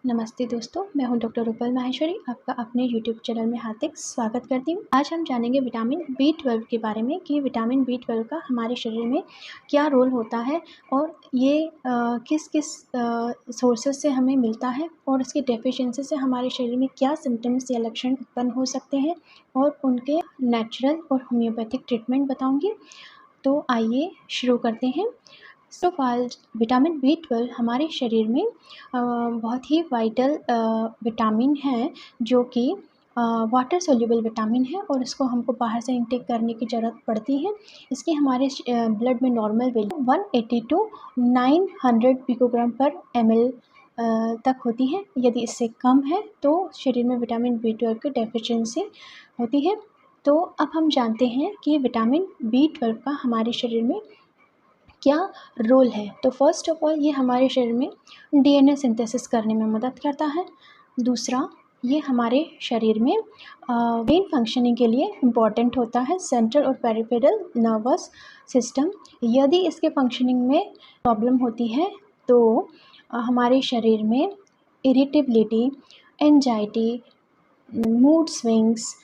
नमस्ते दोस्तों, मैं हूं डॉक्टर रूपल माहेश्वरी, आपका अपने यूट्यूब चैनल में हार्दिक स्वागत करती हूं। आज हम जानेंगे विटामिन बी 12 के बारे में कि विटामिन बी 12 का हमारे शरीर में क्या रोल होता है और ये किस किस सोर्सेज से हमें मिलता है और इसकी डेफिशिएंसी से हमारे शरीर में क्या सिम्टम्स या लक्षण उत्पन्न हो सकते हैं और उनके नेचुरल और होम्योपैथिक ट्रीटमेंट बताऊँगी। तो आइए शुरू करते हैं। विटामिन बी 12 हमारे शरीर में बहुत ही वाइटल विटामिन है जो कि वाटर सोल्यूबल विटामिन है और इसको हमको बाहर से इनटेक करने की ज़रूरत पड़ती है। इसकी हमारे ब्लड में नॉर्मल वैल्यू 180 टू 900 पिकोग्राम पर ml तक होती है। यदि इससे कम है तो शरीर में विटामिन बी 12 की डेफिशिएंसी होती है। तो अब हम जानते हैं कि विटामिन बी 12 का हमारे शरीर में क्या रोल है। तो फर्स्ट ऑफ ऑल ये हमारे शरीर में डीएनए सिंथेसिस करने में मदद करता है। दूसरा, ये हमारे शरीर में ब्रेन फंक्शनिंग के लिए इम्पॉर्टेंट होता है, सेंट्रल और पेरिफेरल नर्वस सिस्टम। यदि इसके फंक्शनिंग में प्रॉब्लम होती है तो हमारे शरीर में irritability, anxiety, mood swings,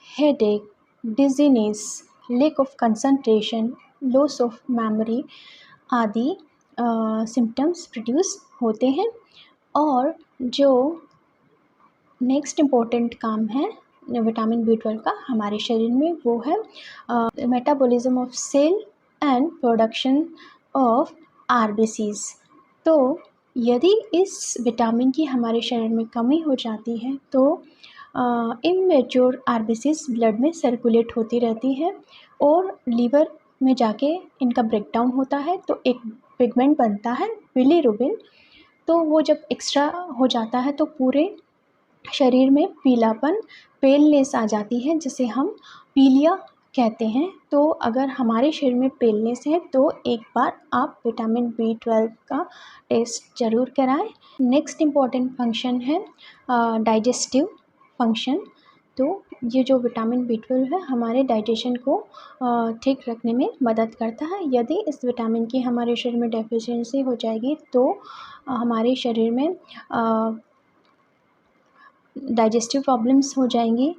headache, dizziness, lack of concentration, loss of memory आदि सिम्टम्स प्रोड्यूस होते हैं। और जो नेक्स्ट इम्पोर्टेंट काम है विटामिन बी 12 का हमारे शरीर में वो है metabolism of cell and production of RBCs. तो यदि इस विटामिन की हमारे शरीर में कमी हो जाती है तो इमैच्योर आरबीसीज ब्लड में सर्कुलेट होती रहती है और लीवर में जाके इनका ब्रेकडाउन होता है तो एक पिगमेंट बनता है बिलीरुबिन। तो वो जब एक्स्ट्रा हो जाता है तो पूरे शरीर में पीलापन, पेलनेस आ जाती है जिसे हम पीलिया कहते हैं। तो अगर हमारे शरीर में पेलनेस है तो एक बार आप विटामिन बी 12 का टेस्ट ज़रूर कराएं। नेक्स्ट इम्पॉर्टेंट फंक्शन है डाइजेस्टिव फंक्शन। तो ये जो विटामिन बी 12 है हमारे डाइजेशन को ठीक रखने में मदद करता है। यदि इस विटामिन की हमारे शरीर में डेफिशिएंसी हो जाएगी तो हमारे शरीर में डाइजेस्टिव प्रॉब्लम्स हो जाएंगी,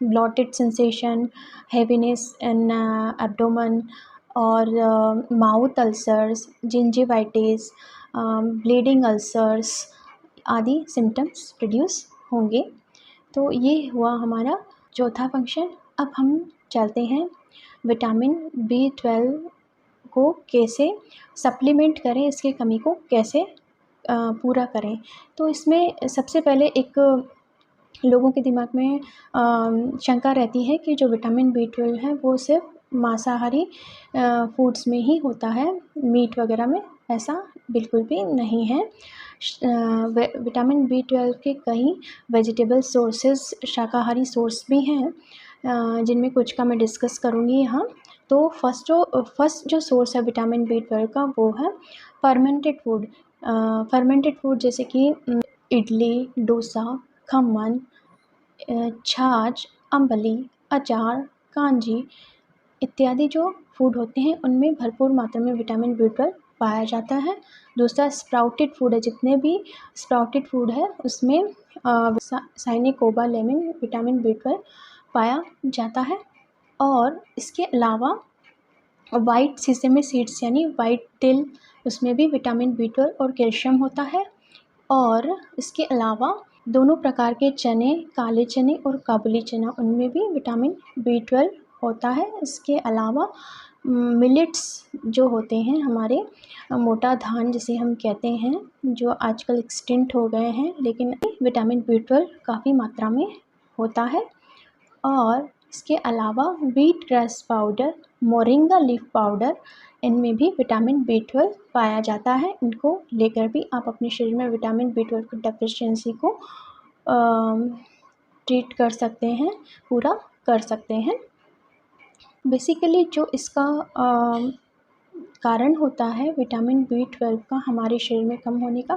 bloated sensation, heaviness in abdomen और mouth ulcers, gingivitis, bleeding ulcers आदि सिम्टम्स प्रोड्यूस होंगे। तो ये हुआ हमारा चौथा फंक्शन। अब हम चलते हैं विटामिन बी 12 को कैसे सप्लीमेंट करें, इसकी कमी को कैसे पूरा करें। तो इसमें सबसे पहले एक लोगों के दिमाग में शंका रहती है कि जो विटामिन बी 12 है वो सिर्फ मांसाहारी फूड्स में ही होता है, मीट वगैरह में ऐसा बिल्कुल भी नहीं है। विटामिन बी 12 के कई वेजिटेबल सोर्सेज, शाकाहारी सोर्स भी हैं जिनमें कुछ का मैं डिस्कस करूँगी यहाँ। तो फर्स्ट जो सोर्स है विटामिन बी 12 का वो है फर्मेंटेड फूड। फर्मेंटेड फूड जैसे कि इडली, डोसा, खमन, छाछ, अम्बली, अचार, कांजी इत्यादि जो फूड होते हैं उनमें भरपूर मात्रा में विटामिन बी 12 पाया जाता है। दूसरा स्प्राउटेड फूड है, जितने भी स्प्राउटेड फूड है उसमें साइनेकोबालेमिन विटामिन बी 12 पाया जाता है। और इसके अलावा वाइट सीसेमी सीड्स यानी वाइट तिल, उसमें भी विटामिन बी 12 और कैल्शियम होता है। और इसके अलावा दोनों प्रकार के चने, काले चने और काबुली चना, उनमें भी विटामिन बी 12 होता है। इसके अलावा मिलेट्स जो होते हैं हमारे, मोटा धान जिसे हम कहते हैं, जो आजकल एक्सटिंक्ट हो गए हैं, लेकिन विटामिन बी 12 काफ़ी मात्रा में होता है। और इसके अलावा wheat grass powder, moringa leaf powder, इनमें भी विटामिन बी 12 पाया जाता है। इनको लेकर भी आप अपने शरीर में विटामिन बी 12 की डेफिशिएंसी को ट्रीट कर सकते हैं, पूरा कर सकते हैं। बेसिकली जो इसका कारण होता है विटामिन बी 12 का हमारे शरीर में कम होने का,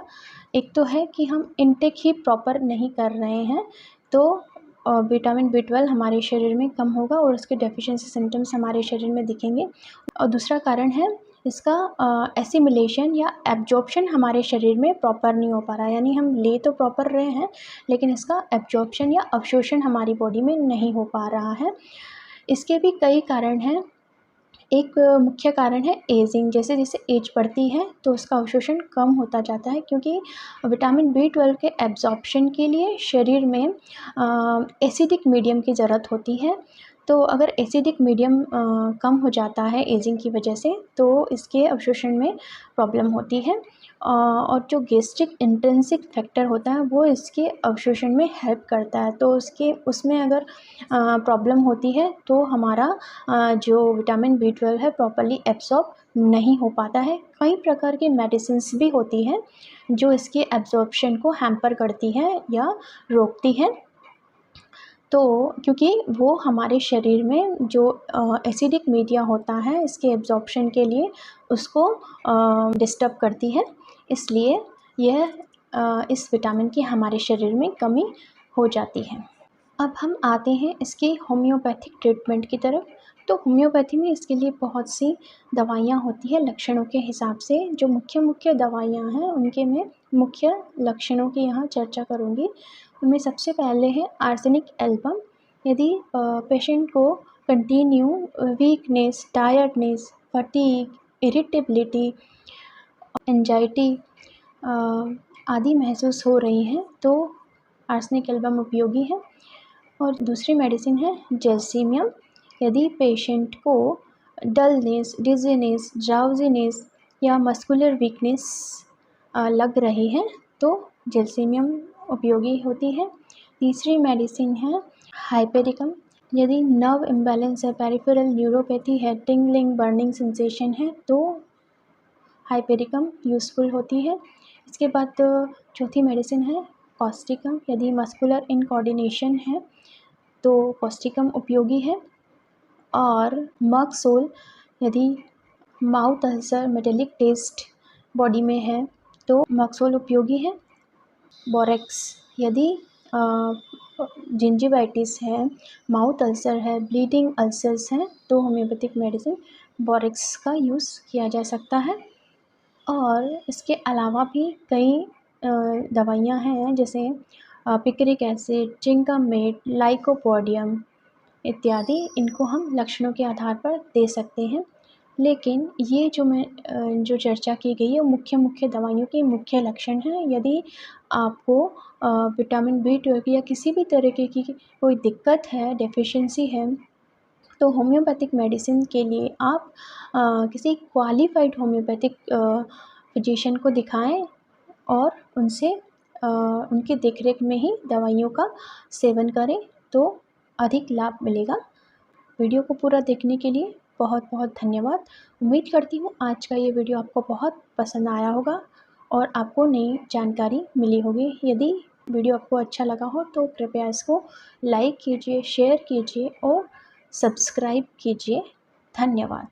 एक तो है कि हम इनटेक ही प्रॉपर नहीं कर रहे हैं, तो विटामिन बी 12 हमारे शरीर में कम होगा और उसके डेफिशिएंसी सिम्टम्स हमारे शरीर में दिखेंगे। और दूसरा कारण है इसका एसिमिलेशन या एब्जॉर्प्शन हमारे शरीर में प्रॉपर नहीं हो पा रहा है, यानी हम ले तो प्रॉपर रहे हैं लेकिन इसका एब्जॉर्प्शन या अवशोषण हमारी बॉडी में नहीं हो पा रहा है। इसके भी कई कारण हैं। एक मुख्य कारण है एजिंग। जैसे जैसे एज बढ़ती है तो उसका अवशोषण कम होता जाता है, क्योंकि विटामिन B12 के एब्जॉर्प्शन के लिए शरीर में एसिडिक मीडियम की ज़रूरत होती है। तो अगर एसिडिक मीडियम कम हो जाता है एजिंग की वजह से तो इसके अवशोषण में प्रॉब्लम होती है। और जो गैस्ट्रिक इंट्रिंसिक फैक्टर होता है वो इसके अवशोषण में हेल्प करता है। तो उसमें अगर प्रॉब्लम होती है तो हमारा जो विटामिन B12 है प्रॉपर्ली एब्सॉर्ब नहीं हो पाता है। कई प्रकार की मेडिसिन्स भी होती हैं जो इसके एब्जॉर्प्शन को हैम्पर करती हैं या रोकती हैं। तो क्योंकि वो हमारे शरीर में जो एसिडिक मीडिया होता है इसके एब्जॉर्प्शन के लिए उसको डिस्टर्ब करती है, इसलिए यह इस विटामिन की हमारे शरीर में कमी हो जाती है। अब हम आते हैं इसके होम्योपैथिक ट्रीटमेंट की तरफ। तो होम्योपैथी में इसके लिए बहुत सी दवाइयाँ होती हैं लक्षणों के हिसाब से। जो मुख्य दवाइयाँ हैं उनके मैं मुख्य लक्षणों की यहाँ चर्चा करूँगी। उनमें सबसे पहले है आर्सेनिक एल्बम। यदि पेशेंट को continue weakness, tiredness, fatigue, irritability, anxiety आदि महसूस हो रही हैं तो आर्सेनिक एल्बम उपयोगी है। और दूसरी मेडिसिन है जेल्सीमियम। यदि पेशेंट को डलनेस, डिजीनेस, ड्राउजीनेस या मस्कुलर वीकनेस लग रही है तो जेल्सीमियम उपयोगी होती है। तीसरी मेडिसिन है हाइपेरिकम। यदि नर्व इम्बैलेंस है, पेरिफेरल न्यूरोपैथी है, टिंगलिंग, बर्निंग सेंसेशन है तो हाइपेरिकम यूज़फुल होती है। इसके बाद चौथी मेडिसिन है कॉस्टिकम। यदि मस्कुलर इनकोऑर्डिनेशन है तो कॉस्टिकम उपयोगी है। और मर्कसोल, यदि mouth ulcer, metallic taste body में है तो मर्कसोल उपयोगी है। बोरेक्स, यदि जिंजिवाइटिस है, माउथ अल्सर है, ब्लीडिंग अल्सर्स हैं तो होम्योपैथिक मेडिसिन बोरेक्स का यूज़ किया जा सकता है। और इसके अलावा भी कई दवाइयाँ हैं जैसे पिक्रिक एसिड, जिंकामेट, लाइकोपोडियम इत्यादि। इनको हम लक्षणों के आधार पर दे सकते हैं। लेकिन ये जो चर्चा की गई है मुख्य दवाइयों के मुख्य लक्षण हैं। यदि आपको विटामिन B12 या किसी भी तरीके की कोई दिक्कत है, डेफिशिएंसी है तो होम्योपैथिक मेडिसिन के लिए आप किसी क्वालिफाइड होम्योपैथिक फिजिशियन को दिखाएं और उनसे उनकी देखरेख में ही दवाइयों का सेवन करें तो अधिक लाभ मिलेगा। वीडियो को पूरा देखने के लिए बहुत बहुत धन्यवाद। उम्मीद करती हूँ आज का ये वीडियो आपको बहुत पसंद आया होगा और आपको नई जानकारी मिली होगी। यदि वीडियो आपको अच्छा लगा हो तो कृपया इसको लाइक कीजिए, शेयर कीजिए और सब्सक्राइब कीजिए। धन्यवाद।